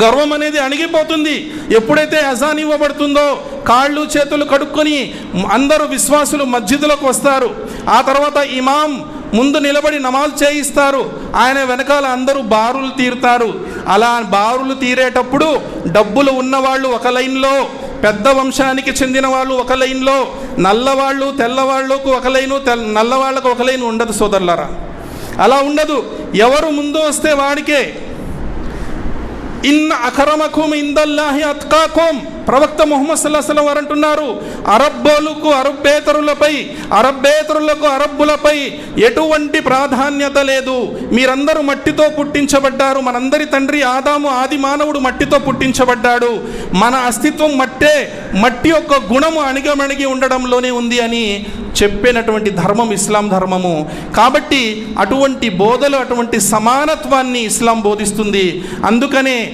గర్వం అనేది అణిగిపోతుంది. ఎప్పుడైతే అజాన్ ఇవ్వబడుతుందో కాళ్ళు చేతులు కడుక్కొని అందరూ విశ్వాసులు మస్జిద్లోకి వస్తారు. ఆ తర్వాత ఇమాం ముందు నిలబడి నమాజ్ చేయిస్తారు. ఆయన వెనకాల అందరూ బారులు తీరుతారు. అలా బారులు తీరేటప్పుడు డబ్బులు ఉన్నవాళ్ళు ఒక లైన్లో, పెద్ద వంశానికి చెందిన వాళ్ళు ఒక లైన్లో, నల్లవాళ్ళు తెల్లవాళ్ళకు ఒక లైను, నల్లవాళ్ళకు ఒక లైను ఉండదు సోదరులారా. అలా ఉండదు. ఎవరు ముందు వస్తే వాడికే. ఇన్న అకరమకుం ఇందల్లాహి అత్కాకుం, ప్రవక్త ముహమ్మద్ సల్లల్లాహు అలైహి వసల్లం వారు అంటున్నారు, అరబ్బోలకు అరబ్బేతరులపై, అరబ్బేతరులకు అరబ్బులపై ఎటువంటి ప్రాధాన్యత లేదు. మీరందరూ మట్టితో పుట్టించబడ్డారు. మనందరి తండ్రి ఆదాము ఆది మానవుడు మట్టితో పుట్టించబడ్డాడు. మన అస్తిత్వం మట్టే. మట్టి యొక్క గుణము అణిగమణిగి ఉండడంలోనే ఉంది అని చెప్పినటువంటి ధర్మం ఇస్లాం ధర్మము. కాబట్టి అటువంటి బోధలు, అటువంటి సమానత్వాన్ని ఇస్లాం బోధిస్తుంది. అందుకనే